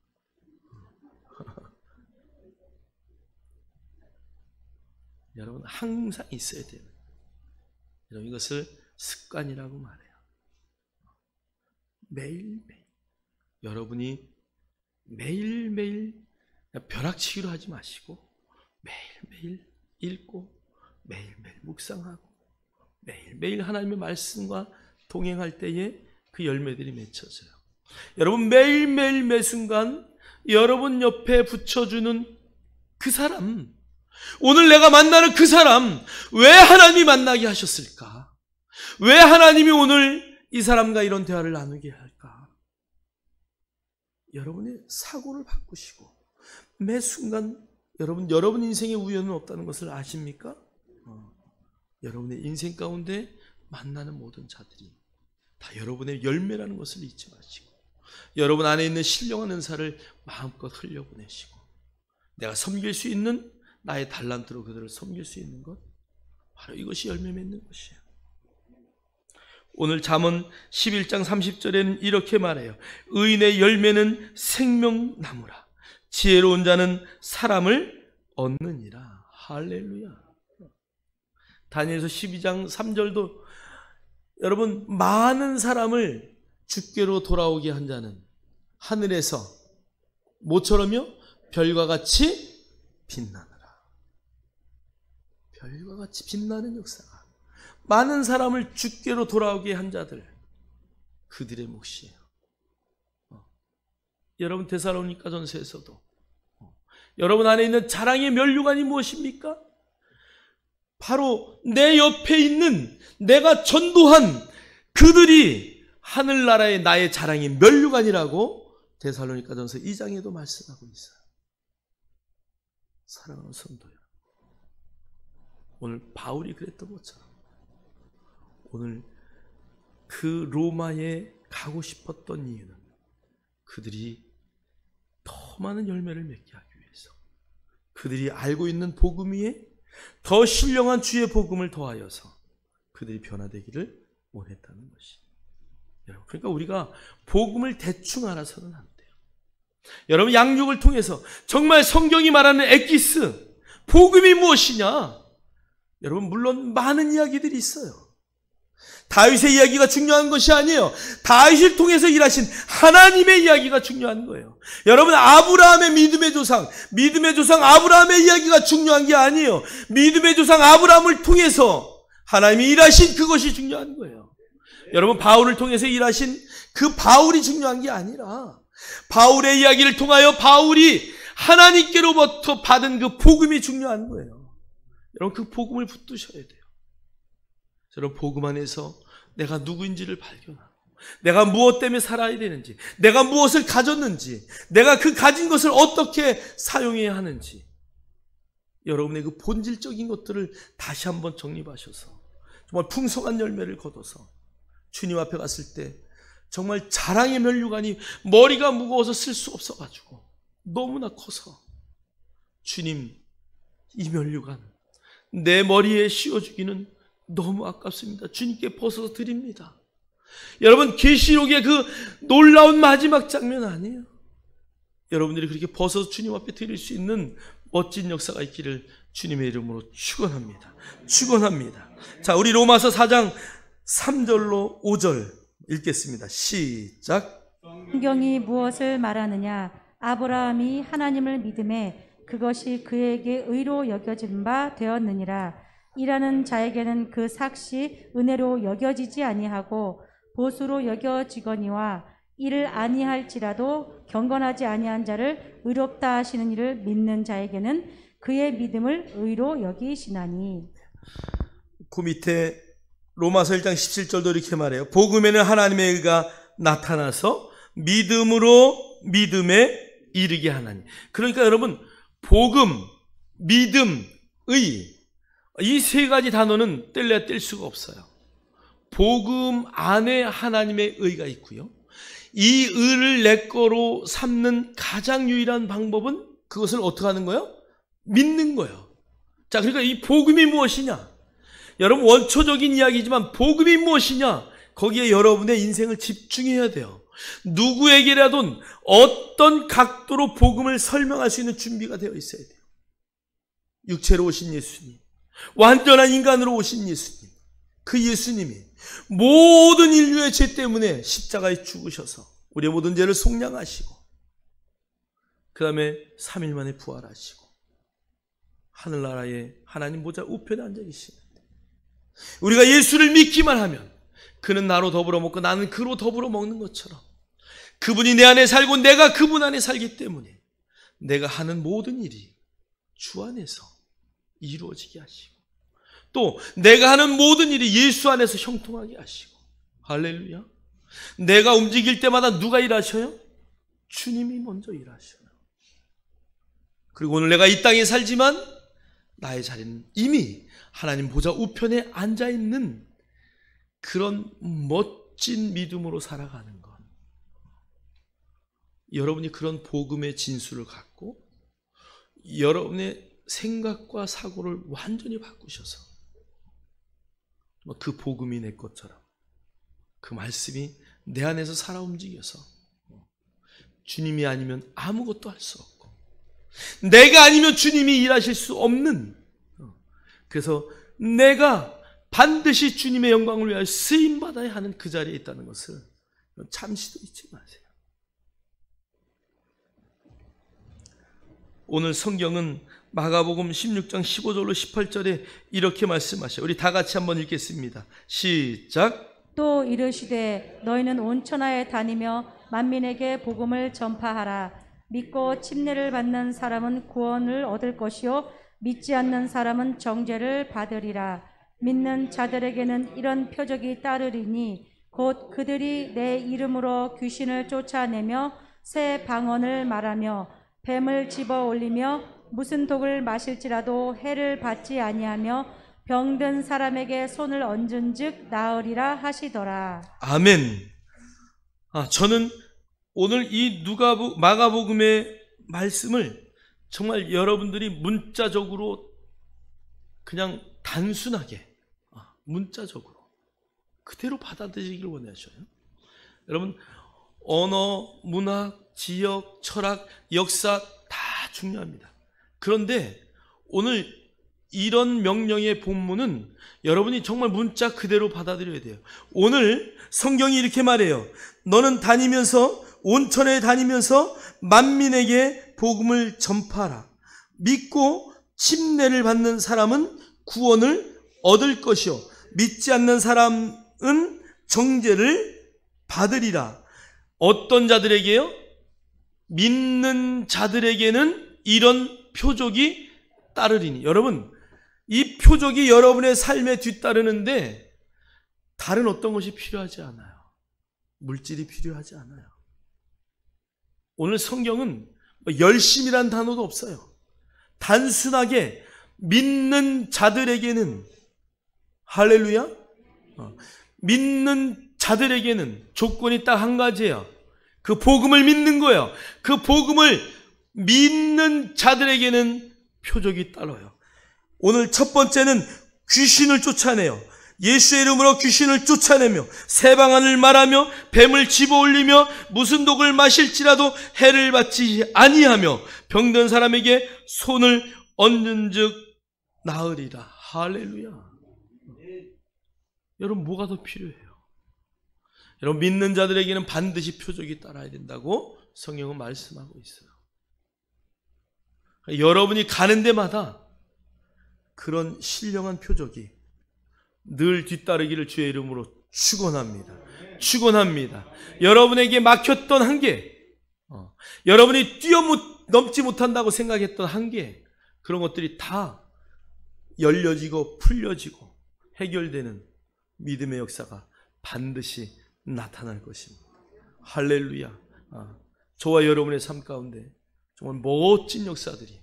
여러분, 항상 있어야 돼요. 여러분, 이것을 습관이라고 말해요. 매일매일. 여러분이 매일매일 벼락치기로 하지 마시고 매일매일 읽고 매일매일 묵상하고 매일매일 하나님의 말씀과 동행할 때에 그 열매들이 맺혀져요. 여러분, 매일매일 매순간 여러분 옆에 붙여주는 그 사람, 오늘 내가 만나는 그 사람, 왜 하나님이 만나게 하셨을까? 왜 하나님이 오늘 이 사람과 이런 대화를 나누게 할까? 여러분의 사고를 바꾸시고 매 순간 여러분 인생에 우연은 없다는 것을 아십니까? 여러분의 인생 가운데 만나는 모든 자들이 다 여러분의 열매라는 것을 잊지 마시고 여러분 안에 있는 신령한 은사를 마음껏 흘려보내시고 내가 섬길 수 있는 나의 달란트로 그들을 섬길 수 있는 것, 바로 이것이 열매 맺는 것이에요. 오늘 잠언 11장 30절에는 이렇게 말해요. 의인의 열매는 생명나무라. 지혜로운 자는 사람을 얻느니라. 할렐루야. 다니엘서 12장 3절도 여러분, 많은 사람을 주께로 돌아오게 한 자는 하늘에서 모처럼요 별과 같이 빛나느라. 별과 같이 빛나는 역사가 많은 사람을 주께로 돌아오게 한 자들, 그들의 몫이에요. 여러분, 데살로니가전서에서도 여러분 안에 있는 자랑의 면류관이 무엇입니까? 바로 내 옆에 있는 내가 전도한 그들이 하늘나라의 나의 자랑의 면류관이라고 데살로니가전서 2장에도 말씀하고 있어요. 사랑하는 성도요, 오늘 바울이 그랬던 것처럼 오늘 그 로마에 가고 싶었던 이유는 그들이 더 많은 열매를 맺게 하기 위해서, 그들이 알고 있는 복음 위에 더 신령한 주의 복음을 더하여서 그들이 변화되기를 원했다는 것이. 여러분, 그러니까 우리가 복음을 대충 알아서는 안 돼요. 여러분, 양육을 통해서 정말 성경이 말하는 엑기스, 복음이 무엇이냐? 여러분, 물론 많은 이야기들이 있어요. 다윗의 이야기가 중요한 것이 아니에요. 다윗을 통해서 일하신 하나님의 이야기가 중요한 거예요. 여러분, 아브라함의 믿음의 조상 아브라함의 이야기가 중요한 게 아니에요. 믿음의 조상 아브라함을 통해서 하나님이 일하신 그것이 중요한 거예요. 여러분, 바울을 통해서 일하신 그 바울이 중요한 게 아니라 바울의 이야기를 통하여 바울이 하나님께로부터 받은 그 복음이 중요한 거예요. 여러분, 그 복음을 붙드셔야 돼요. 여러분, 복음 안에서 내가 누구인지를 발견하고 내가 무엇 때문에 살아야 되는지, 내가 무엇을 가졌는지, 내가 그 가진 것을 어떻게 사용해야 하는지, 여러분의 그 본질적인 것들을 다시 한번 정립하셔서 정말 풍성한 열매를 거둬서 주님 앞에 갔을 때 정말 자랑의 면류관이 머리가 무거워서 쓸 수 없어가지고 너무나 커서, 주님, 이 면류관 내 머리에 씌워주기는 너무 아깝습니다. 주님께 벗어서 드립니다. 여러분, 계시록의 그 놀라운 마지막 장면 아니에요? 여러분들이 그렇게 벗어서 주님 앞에 드릴 수 있는 멋진 역사가 있기를 주님의 이름으로 축원합니다. 축원합니다. 자, 우리 로마서 4장 3절로 5절 읽겠습니다. 시작. 성경이 무엇을 말하느냐? 아브라함이 하나님을 믿음에 그것이 그에게 의로 여겨진 바 되었느니라. 일하는 자에게는 그 삭시 은혜로 여겨지지 아니하고 보수로 여겨지거니와 이를 아니할지라도 경건하지 아니한 자를 의롭다 하시는 이를 믿는 자에게는 그의 믿음을 의로 여기시나니. 그 밑에 로마서 1장 17절도 이렇게 말해요. 복음에는 하나님의 의가 나타나서 믿음으로 믿음에 이르게 하나니. 그러니까 여러분, 복음, 믿음, 의, 이 세 가지 단어는 뗄래야 뗄 수가 없어요. 복음 안에 하나님의 의가 있고요, 이 의를 내 거로 삼는 가장 유일한 방법은 그것을 어떻게 하는 거예요? 믿는 거예요. 자, 그러니까 이 복음이 무엇이냐? 여러분, 원초적인 이야기지만 복음이 무엇이냐? 거기에 여러분의 인생을 집중해야 돼요. 누구에게라도 어떤 각도로 복음을 설명할 수 있는 준비가 되어 있어야 돼요. 육체로 오신 예수님, 완전한 인간으로 오신 예수님, 그 예수님이 모든 인류의 죄 때문에 십자가에 죽으셔서 우리의 모든 죄를 속량하시고 그 다음에 3일 만에 부활하시고 하늘나라에 하나님 보좌 우편에 앉아 계시는데, 우리가 예수를 믿기만 하면, 그는 나로 더불어 먹고 나는 그로 더불어 먹는 것처럼 그분이 내 안에 살고 내가 그분 안에 살기 때문에 내가 하는 모든 일이 주 안에서 이루어지게 하시고 또 내가 하는 모든 일이 예수 안에서 형통하게 하시고 할렐루야. 내가 움직일 때마다 누가 일하셔요? 주님이 먼저 일하셔요. 그리고 오늘 내가 이 땅에 살지만 나의 자리는 이미 하나님 보좌 우편에 앉아있는 그런 멋진 믿음으로 살아가는 것. 여러분이 그런 복음의 진수를 갖고 여러분의 생각과 사고를 완전히 바꾸셔서 그 복음이 내 것처럼 그 말씀이 내 안에서 살아 움직여서 주님이 아니면 아무것도 할 수 없고 내가 아니면 주님이 일하실 수 없는, 그래서 내가 반드시 주님의 영광을 위하여 쓰임받아야 하는 그 자리에 있다는 것을 잠시도 잊지 마세요. 오늘 성경은 마가복음 16장 15절로 18절에 이렇게 말씀하셔요. 우리 다 같이 한번 읽겠습니다. 시작. 또 이르시되 너희는 온 천하에 다니며 만민에게 복음을 전파하라. 믿고 침례를 받는 사람은 구원을 얻을 것이요 믿지 않는 사람은 정죄를 받으리라. 믿는 자들에게는 이런 표적이 따르리니 곧 그들이 내 이름으로 귀신을 쫓아내며 새 방언을 말하며 뱀을 집어 올리며 무슨 독을 마실지라도 해를 받지 아니하며 병든 사람에게 손을 얹은즉 나으리라 하시더라. 아멘. 저는 오늘 이 마가복음의 말씀을 정말 여러분들이 문자적으로 그냥 단순하게 문자적으로 그대로 받아들이기를 원하셔요. 여러분, 언어, 문학, 지역, 철학, 역사 다 중요합니다. 그런데 오늘 이런 명령의 본문은 여러분이 정말 문자 그대로 받아들여야 돼요. 오늘 성경이 이렇게 말해요. 너는 다니면서 온천에 다니면서 만민에게 복음을 전파하라. 믿고 침례를 받는 사람은 구원을 얻을 것이요 믿지 않는 사람은 정죄를 받으리라. 어떤 자들에게요? 믿는 자들에게는 이런 표적이 따르리니. 여러분, 이 표적이 여러분의 삶에 뒤따르는데 다른 어떤 것이 필요하지 않아요. 물질이 필요하지 않아요. 오늘 성경은 열심이란 단어도 없어요. 단순하게 믿는 자들에게는, 할렐루야, 믿는 자들에게는 조건이 딱 한 가지예요. 그 복음을 믿는 거예요. 그 복음을 믿는 자들에게는 표적이 따라요. 오늘 첫 번째는 귀신을 쫓아내요. 예수의 이름으로 귀신을 쫓아내며 새 방언을 말하며 뱀을 집어올리며 무슨 독을 마실지라도 해를 받지 아니하며 병든 사람에게 손을 얹은즉 나으리라. 할렐루야. 여러분, 뭐가 더 필요해요? 여러분, 믿는 자들에게는 반드시 표적이 따라야 된다고 성경은 말씀하고 있어요. 여러분이 가는 데마다 그런 신령한 표적이 늘 뒤따르기를 주의 이름으로 축원합니다. 축원합니다. 여러분에게 막혔던 한계, 여러분이 뛰어넘지 못한다고 생각했던 한계, 그런 것들이 다 열려지고 풀려지고 해결되는 믿음의 역사가 반드시 나타날 것입니다. 할렐루야. 저와 여러분의 삶 가운데 정말 멋진 역사들이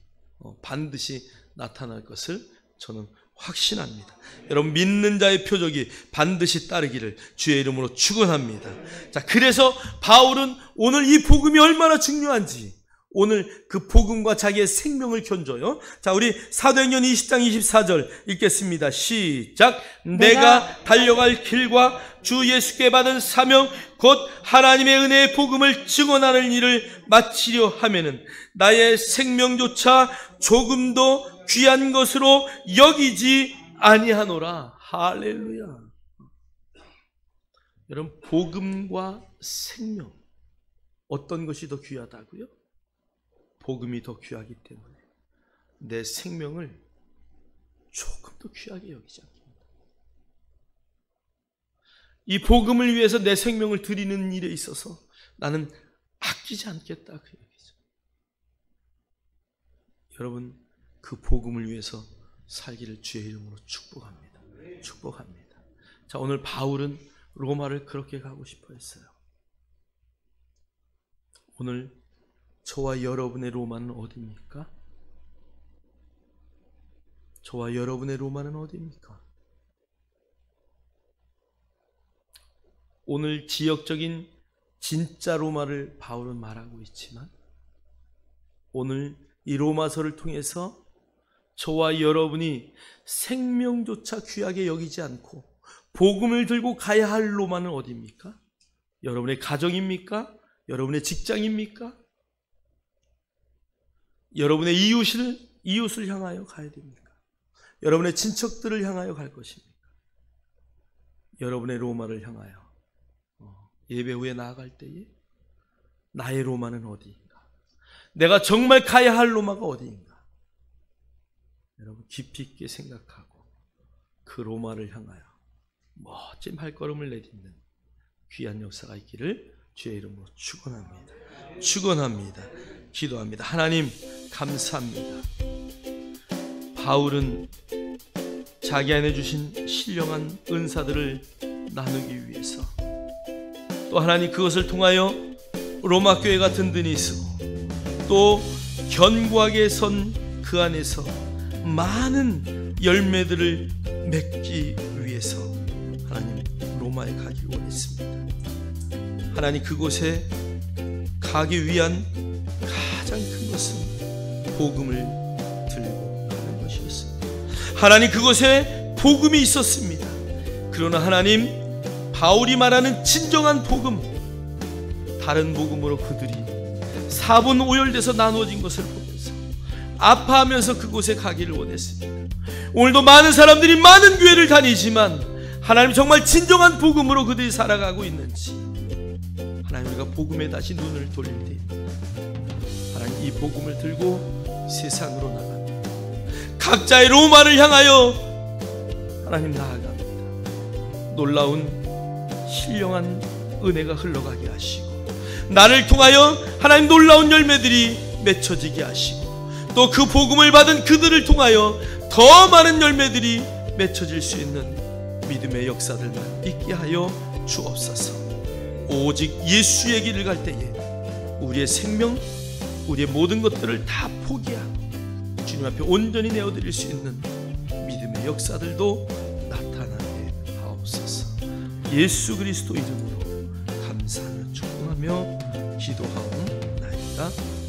반드시 나타날 것을 저는 확신합니다. 여러분, 믿는 자의 표적이 반드시 따르기를 주의 이름으로 축원합니다. 자, 그래서 바울은 오늘 이 복음이 얼마나 중요한지 오늘 그 복음과 자기의 생명을 견줘요. 자, 우리 사도행전 20장 24절 읽겠습니다. 시작. 내가 달려갈 길과 주 예수께 받은 사명 곧 하나님의 은혜의 복음을 증언하는 일을 마치려 하면은 나의 생명조차 조금도 귀한 것으로 여기지 아니하노라. 할렐루야. 여러분, 복음과 생명, 어떤 것이 더 귀하다고요? 복음이 더 귀하기 때문에 내 생명을 조금 더 귀하게 여기지 않습니다. 이 복음을 위해서 내 생명을 드리는 일에 있어서 나는 아끼지 않겠다, 그 얘기죠. 여러분, 그 복음을 위해서 살기를 주의 이름으로 축복합니다. 축복합니다. 자, 오늘 바울은 로마를 그렇게 가고 싶어 했어요. 오늘 저와 여러분의 로마는 어디입니까? 저와 여러분의 로마는 어디입니까? 오늘 지역적인 진짜 로마를 바울은 말하고 있지만 오늘 이 로마서를 통해서 저와 여러분이 생명조차 귀하게 여기지 않고 복음을 들고 가야 할 로마는 어디입니까? 여러분의 가정입니까? 여러분의 직장입니까? 여러분의 이웃을 향하여 가야 됩니까? 여러분의 친척들을 향하여 갈 것입니까? 여러분의 로마를 향하여 예배 후에 나아갈 때에 나의 로마는 어디인가? 내가 정말 가야 할 로마가 어디인가? 여러분 깊이 있게 생각하고 그 로마를 향하여 멋진 발걸음을 내딛는 귀한 역사가 있기를 주의 이름으로 축원합니다. 축원합니다. 기도합니다. 하나님 감사합니다. 바울은 자기 안에 주신 신령한 은사들을 나누기 위해서 또 하나님 그것을 통하여 로마 교회가 든든히 서고 또 견고하게 선 그 안에서 많은 열매들을 맺기 위해서 하나님 로마에 가기 원했습니다. 하나님 그곳에 가기 위한 가장 큰 것은 복음을 들고 가는 것이었습니다. 하나님 그곳에 복음이 있었습니다. 그러나 하나님 바울이 말하는 진정한 복음, 다른 복음으로 그들이 4분 오열돼서 나누어진 것을 보면서 아파하면서 그곳에 가기를 원했습니다. 오늘도 많은 사람들이 많은 교회를 다니지만 하나님 정말 진정한 복음으로 그들이 살아가고 있는지 하나님 우리가 복음에 다시 눈을 돌릴 때 하나님 이 복음을 들고 세상으로 나갑니다. 각자의 로마를 향하여 하나님 나아갑니다. 놀라운 신령한 은혜가 흘러가게 하시고 나를 통하여 하나님 놀라운 열매들이 맺혀지게 하시고 또 그 복음을 받은 그들을 통하여 더 많은 열매들이 맺혀질 수 있는 믿음의 역사들만 있게 하여 주옵소서. 오직 예수의 길을 갈 때에 우리의 생명, 우리의 모든 것들을 다 포기하고 주님 앞에 온전히 내어드릴 수 있는 믿음의 역사들도 나타나게 하옵소서. 예수 그리스도 이름으로 감사하며 축복하며 기도하옵나이다.